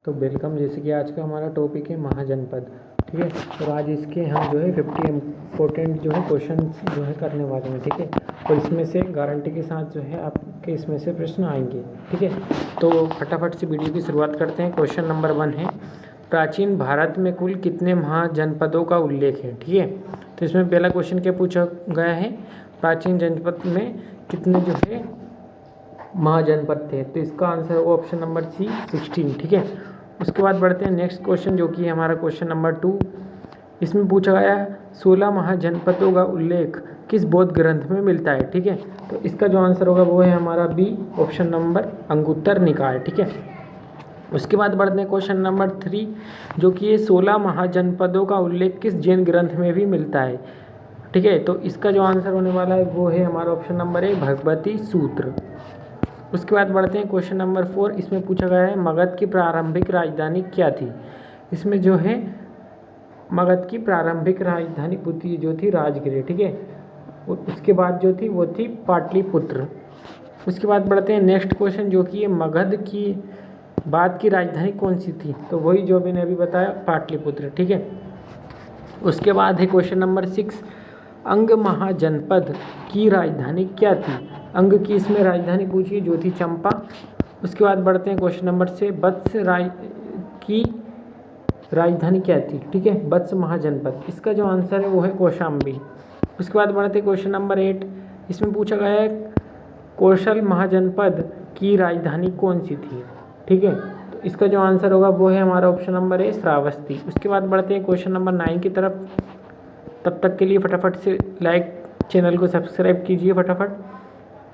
तो वेलकम। जैसे कि आज का हमारा टॉपिक है महाजनपद, ठीक है। और आज इसके हम जो है 50 इम्पोर्टेंट जो है क्वेश्चन जो है करने वाले हैं, ठीक है। और इसमें से गारंटी के साथ जो है आपके इसमें से प्रश्न आएंगे, ठीक है। तो फटाफट से वीडियो की शुरुआत करते हैं। क्वेश्चन नंबर 1 है, प्राचीन भारत में कुल कितने महाजनपदों का उल्लेख है, ठीक है। तो इसमें पहला क्वेश्चन क्या पूछा गया है, प्राचीन जनपद में कितने जो है महाजनपद थे। तो इसका आंसर होगा ऑप्शन नंबर सी 16, ठीक है। उसके बाद बढ़ते हैं नेक्स्ट क्वेश्चन, जो कि है हमारा क्वेश्चन नंबर 2। इसमें पूछा गया है 16 महाजनपदों का उल्लेख किस बौद्ध ग्रंथ में मिलता है, ठीक है। तो इसका जो आंसर होगा वो है हमारा बी, ऑप्शन नंबर अंगुत्तर निकाय, ठीक है। उसके बाद बढ़ते हैं क्वेश्चन नंबर 3, जो कि ये 16 महाजनपदों का उल्लेख किस जैन ग्रंथ में भी मिलता है, ठीक है। तो इसका जो आंसर होने वाला है वो है हमारा ऑप्शन नंबर ए, भगवती सूत्र। उसके बाद बढ़ते हैं क्वेश्चन नंबर 4। इसमें पूछा गया है मगध की प्रारंभिक राजधानी क्या थी। इसमें जो है मगध की प्रारंभिक राजधानी पुती जो थी राजगृह, ठीक है। और उसके बाद जो थी वो थी पाटलिपुत्र। उसके बाद बढ़ते हैं नेक्स्ट क्वेश्चन, जो कि मगध की बाद की राजधानी कौन सी थी। तो वही जो मैंने अभी बताया, पाटलिपुत्र, ठीक है। उसके बाद है क्वेश्चन नंबर 6, अंग महाजनपद की राजधानी क्या थी। अंग की इसमें राजधानी पूछी जो थी चंपा। उसके बाद बढ़ते हैं क्वेश्चन नंबर 6, वत्स की राजधानी क्या थी, ठीक है। वत्स महाजनपद, इसका जो आंसर है वो है कौशाम्बी। उसके बाद बढ़ते हैं क्वेश्चन नंबर 8। इसमें पूछा गया है कौशल महाजनपद की राजधानी कौन सी थी, ठीक है। तो इसका जो आंसर होगा वो है हमारा ऑप्शन नंबर ए, श्रावस्ती। उसके बाद बढ़ते हैं क्वेश्चन नंबर 9 की तरफ। तब तक के लिए फटाफट से लाइक, चैनल को सब्सक्राइब कीजिए फटाफट।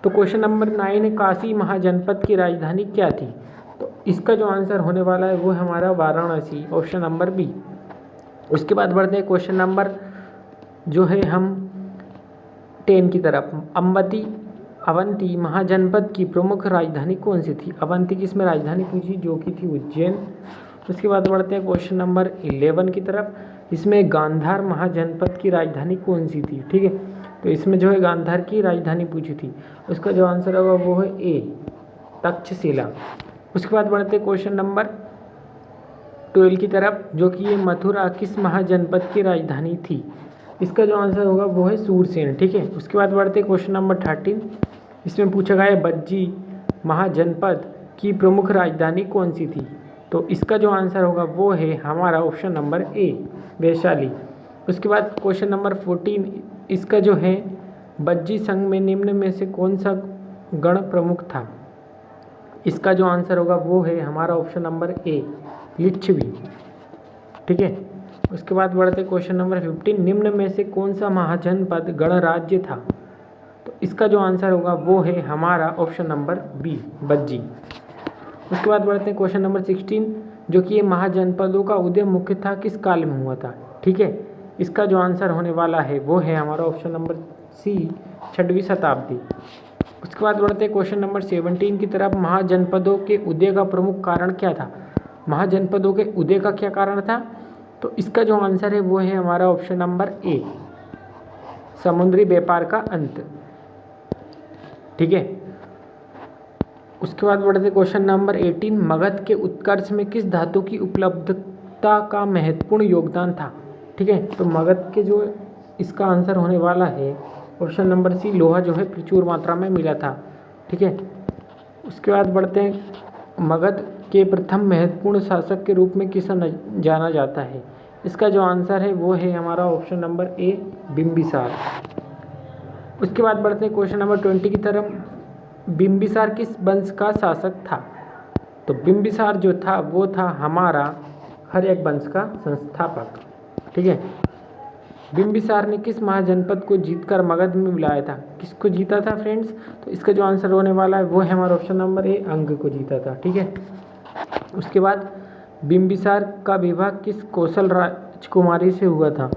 तो क्वेश्चन नंबर 9 है, काशी महाजनपद की राजधानी क्या थी। तो इसका जो आंसर होने वाला है वो है हमारा वाराणसी, ऑप्शन नंबर बी। उसके बाद बढ़ते हैं क्वेश्चन नंबर जो है हम 10 की तरफ। अवंती महाजनपद की प्रमुख राजधानी कौन सी थी। अवंती की इसमें राजधानी पूछी जो कि थी उज्जैन। उसके बाद बढ़ते हैं क्वेश्चन नंबर 11 की तरफ। इसमें गांधार महाजनपद की राजधानी कौन सी थी, ठीक है। तो इसमें जो है गांधार की राजधानी पूछी थी, उसका जो आंसर होगा वो है ए, तक्षशिला। उसके बाद बढ़ते हैं क्वेश्चन नंबर 12 की तरफ, जो कि ये मथुरा किस महाजनपद की राजधानी थी। इसका जो आंसर होगा वो है सूरसेन, ठीक है। उसके बाद बढ़ते हैं क्वेश्चन नंबर 13। इसमें पूछा गया है बज्जी महाजनपद की प्रमुख राजधानी कौन सी थी। तो इसका जो आंसर होगा वो है हमारा ऑप्शन नंबर ए, वैशाली। उसके बाद क्वेश्चन नंबर 14। इसका जो है बज्जी संघ में निम्न में से कौन सा गण प्रमुख था। इसका जो आंसर होगा वो है हमारा ऑप्शन नंबर ए, लिच्छवी, ठीक है। उसके बाद बढ़ते क्वेश्चन नंबर 15। निम्न में से कौन सा महाजनपद गणराज्य था। तो इसका जो आंसर होगा वो है हमारा ऑप्शन नंबर बी, बज्जी। उसके बाद बढ़ते हैं क्वेश्चन नंबर 16, जो कि ये महाजनपदों का उदय मुख्यतः किस काल में हुआ था, ठीक है। इसका जो आंसर होने वाला है वो है हमारा ऑप्शन नंबर सी, 6वीं शताब्दी। उसके बाद बढ़ते हैं क्वेश्चन नंबर 17 की तरफ। महाजनपदों के उदय का प्रमुख कारण क्या था। महाजनपदों के उदय का क्या कारण था। तो इसका जो आंसर है वो है हमारा ऑप्शन नंबर ए, समुद्री व्यापार का अंत, ठीक है। उसके बाद बढ़ते क्वेश्चन नंबर 18। मगध के उत्कर्ष में किस धातु की उपलब्धता का महत्वपूर्ण योगदान था, ठीक है। तो मगध के जो इसका आंसर होने वाला है ऑप्शन नंबर सी, लोहा जो है प्रचुर मात्रा में मिला था, ठीक है। उसके बाद बढ़ते हैं मगध के प्रथम महत्वपूर्ण शासक के रूप में किसे जाना जाता है। इसका जो आंसर है वो है हमारा ऑप्शन नंबर ए, बिंबिसार। उसके बाद बढ़ते हैं क्वेश्चन नंबर 20 की तरफ। बिंबिसार किस वंश का शासक था। तो बिंबिसार जो था वो था हमारा हर्यक वंश का संस्थापक, ठीक है। बिंबिसार ने किस महाजनपद को जीतकर मगध में मिलाया था। किसको जीता था फ्रेंड्स। तो इसका जो आंसर होने वाला है वो है हमारा ऑप्शन नंबर ए, अंग को जीता था, ठीक है। उसके बाद बिंबिसार का विवाह किस कौशल राजकुमारी से हुआ था।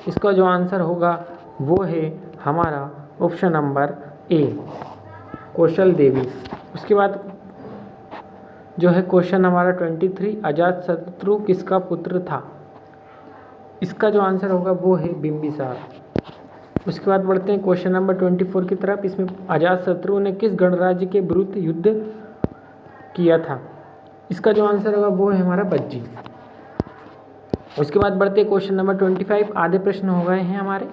इसका जो आंसर होगा वो है हमारा ऑप्शन नंबर ए, कौशल देवी। उसके बाद जो है क्वेश्चन हमारा 23, अजातशत्रु किसका पुत्र था। इसका जो आंसर होगा वो है बिंबिसार। उसके बाद बढ़ते हैं क्वेश्चन नंबर 24 की तरफ। इसमें अजातशत्रु ने किस गणराज्य के विरुद्ध युद्ध किया था। इसका जो आंसर होगा वो है हमारा बज्जी। उसके बाद बढ़ते क्वेश्चन नंबर 25। आधे प्रश्न हो गए हैं हमारे,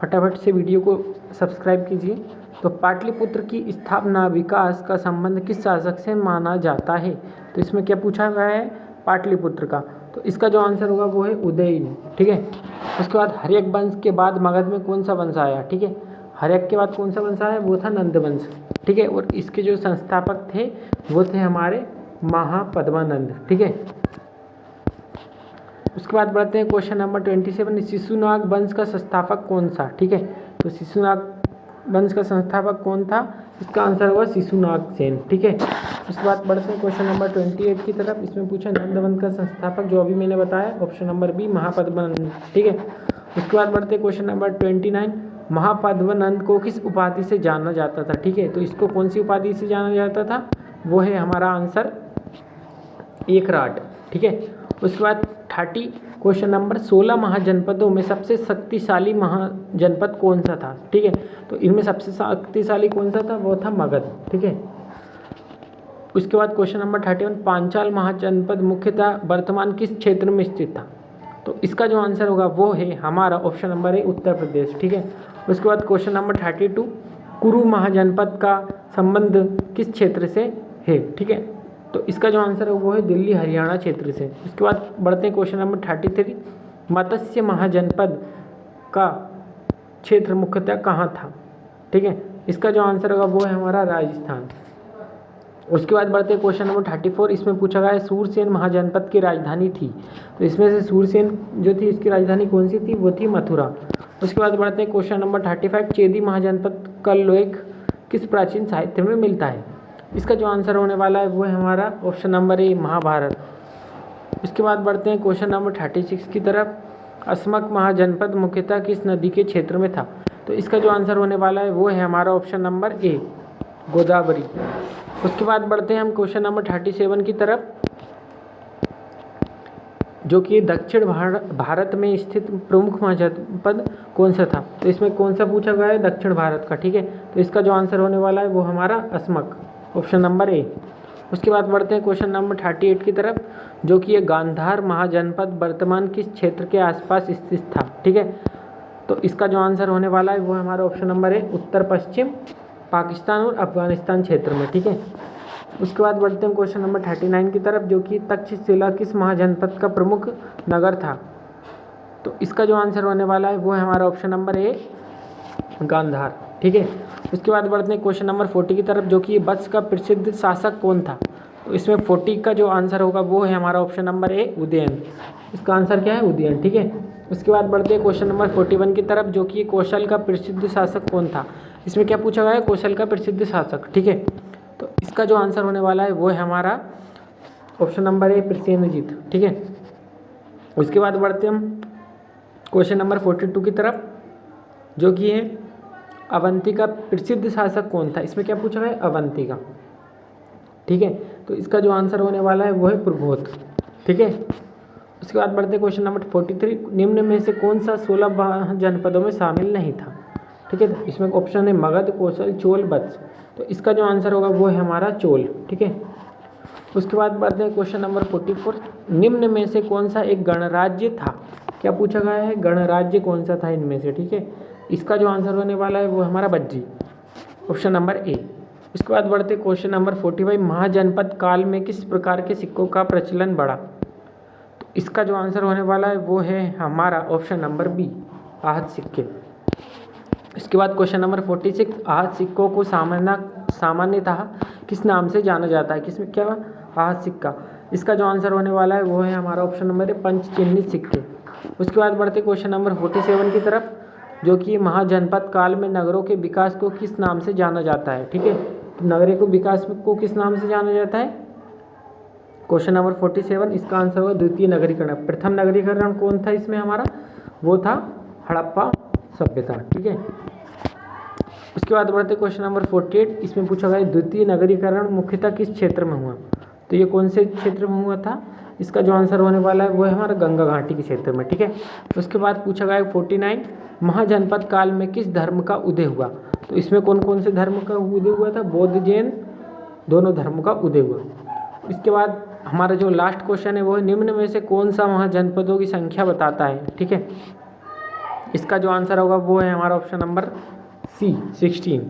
फटाफट से वीडियो को सब्सक्राइब कीजिए। तो पाटलिपुत्र की स्थापना विकास का संबंध किस शासक से माना जाता है? तो इसमें क्या पूछा गया है? पाटलिपुत्र का। तो इसका जो आंसर होगा वो है उदयन। ठीक है। उसके बाद हर्यक वंश के बाद मगध में कौन सा वंश आया? ठीक है, हर्यक के बाद कौन सा वंश आया? वो था नंद वंश। ठीक है, और इसके जो संस्थापक थे वो थे हमारे महापद्मानंद। ठीक है। उसके बाद बढ़ते हैं क्वेश्चन नंबर 27। शिशुनाग वंश का संस्थापक कौन सा? ठीक है, तो शिशुनाग वंश का संस्थापक कौन था? इसका आंसर होगा शिशुनाग सेन। ठीक है। उसके बाद बढ़ते हैं क्वेश्चन नंबर 28 की तरफ। इसमें पूछा नंद वंश का संस्थापक, जो अभी मैंने बताया, ऑप्शन नंबर बी महापद्मानंद। ठीक है। उसके बाद बढ़ते हैं क्वेश्चन नंबर 29। महापद्मानंद को किस उपाधि से जाना जाता था? ठीक है, तो इसको कौन सी उपाधि से जाना जाता था? वो है हमारा आंसर एकराट। ठीक है। उसके बाद 30 क्वेश्चन नंबर 16 महाजनपदों में सबसे शक्तिशाली महाजनपद कौन सा था? ठीक है, तो इनमें सबसे शक्तिशाली कौन सा था? वो था मगध। ठीक है। उसके बाद क्वेश्चन नंबर 31। पांचाल महाजनपद मुख्यतः वर्तमान किस क्षेत्र में स्थित था? तो इसका जो आंसर होगा वो है हमारा ऑप्शन नंबर है उत्तर प्रदेश। ठीक है। उसके बाद क्वेश्चन नंबर 32। कुरु महाजनपद का संबंध किस क्षेत्र से है? ठीक है, तो इसका जो आंसर है वो है दिल्ली हरियाणा क्षेत्र से। उसके बाद बढ़ते हैं क्वेश्चन नंबर 33। मत्स्य महाजनपद का क्षेत्र मुख्यतः कहाँ था? ठीक है, इसका जो आंसर होगा वो है हमारा राजस्थान। उसके बाद बढ़ते हैं क्वेश्चन नंबर 34। इसमें पूछा गया है सूरसेन महाजनपद की राजधानी थी, तो इसमें से सूरसेन जो थी इसकी राजधानी कौन सी थी? वो थी मथुरा। उसके बाद बढ़ते हैं क्वेश्चन नंबर 35। चेदी महाजनपद का उल्लेख किस प्राचीन साहित्य में मिलता है? इसका जो आंसर होने वाला है वो है हमारा ऑप्शन नंबर ए महाभारत। इसके बाद बढ़ते हैं क्वेश्चन नंबर 36 की तरफ। अस्मक महाजनपद मुख्यतः किस नदी के क्षेत्र में था? तो इसका जो आंसर होने वाला है वो है हमारा ऑप्शन नंबर ए गोदावरी। उसके बाद बढ़ते हैं हम क्वेश्चन नंबर 37 की तरफ, जो कि दक्षिण भारत में स्थित प्रमुख महाजनपद कौन सा था? तो इसमें कौन सा पूछा गया है? दक्षिण भारत का। ठीक है, तो इसका जो आंसर होने वाला है वो हमारा अस्मक, ऑप्शन नंबर ए। उसके बाद बढ़ते हैं क्वेश्चन नंबर 38 की तरफ, जो कि ये गांधार महाजनपद वर्तमान किस क्षेत्र के आसपास स्थित था? ठीक है, तो इसका जो आंसर होने वाला है वो हमारा ऑप्शन नंबर है उत्तर पश्चिम पाकिस्तान और अफगानिस्तान क्षेत्र में। ठीक है। उसके बाद बढ़ते हैं क्वेश्चन नंबर 39 की तरफ, जो कि तक्षशिला किस महाजनपद का प्रमुख नगर था? तो इसका जो आंसर होने वाला है वो है हमारा ऑप्शन नंबर ए गांधार। ठीक है। उसके बाद बढ़ते हैं क्वेश्चन नंबर 40 की तरफ, जो कि वत्स का प्रसिद्ध शासक कौन था? तो इसमें 40 का जो आंसर होगा वो है हमारा ऑप्शन नंबर ए उदयन। इसका आंसर क्या है? उदयन। ठीक है। उसके बाद बढ़ते हैं क्वेश्चन नंबर 41 की तरफ, जो कि कौशल का प्रसिद्ध शासक कौन था? इसमें क्या पूछा गया है? कौशल का प्रसिद्ध शासक। ठीक है, तो इसका जो आंसर होने वाला है वो है हमारा ऑप्शन नंबर ए प्रसेनजीत। ठीक है। उसके बाद बढ़ते हम क्वेश्चन नंबर 42 की तरफ, जो कि है अवंती का प्रसिद्ध शासक कौन था? इसमें क्या पूछा गया है? अवंती का। ठीक है, तो इसका जो आंसर होने वाला है वो है प्रबोध। ठीक है। उसके बाद बढ़ते क्वेश्चन नंबर 43। निम्न में से कौन सा 16 जनपदों में शामिल नहीं था? ठीक है, तो इसमें ऑप्शन है मगध, कौशल, चोल, वत्स। तो इसका जो आंसर होगा वो है हमारा चोल। ठीक है। उसके बाद बढ़ते हैं क्वेश्चन नंबर 44। निम्न में से कौन सा एक गणराज्य था? क्या पूछा गया है? गणराज्य कौन सा था इनमें से? ठीक है, इसका जो आंसर होने वाला है वो हमारा बज्जी, ऑप्शन नंबर ए। उसके बाद बढ़ते क्वेश्चन नंबर 45। महाजनपद काल में किस प्रकार के सिक्कों का प्रचलन बढ़ा? तो इसका जो आंसर होने वाला है वो है हमारा ऑप्शन नंबर बी आहत सिक्के। इसके बाद क्वेश्चन नंबर 46। आहत सिक्कों को सामान्यतः किस नाम से जाना जाता है? किसमें क्या? आहत सिक्का। इसका जो आंसर होने वाला है वो है हमारा ऑप्शन नंबर है पंचचिन्हित सिक्के। उसके बाद बढ़ते क्वेश्चन नंबर 47 की तरफ, जो कि महाजनपद काल में नगरों के विकास को किस नाम से जाना जाता है? ठीक है, तो नगरों को विकास को किस नाम से जाना जाता है? क्वेश्चन नंबर 47, इसका आंसर होगा द्वितीय नगरीकरण। प्रथम नगरीकरण कौन था इसमें हमारा? वो था हड़प्पा सभ्यता। ठीक है। उसके बाद बढ़ते क्वेश्चन नंबर 48। इसमें पूछा गया द्वितीय नगरीकरण मुख्यतः किस क्षेत्र में हुआ? तो ये कौन से क्षेत्र में हुआ था? इसका जो आंसर होने वाला है वो है हमारा गंगा घाटी के क्षेत्र में। ठीक है। उसके बाद पूछा गया 49। महाजनपद काल में किस धर्म का उदय हुआ? तो इसमें कौन कौन से धर्म का उदय हुआ था? बौद्ध, जैन दोनों धर्मों का उदय हुआ। इसके बाद हमारा जो लास्ट क्वेश्चन है वो है निम्न में से कौन सा महाजनपदों की संख्या बताता है। ठीक है, इसका जो आंसर होगा वो है हमारा ऑप्शन नंबर सी 16।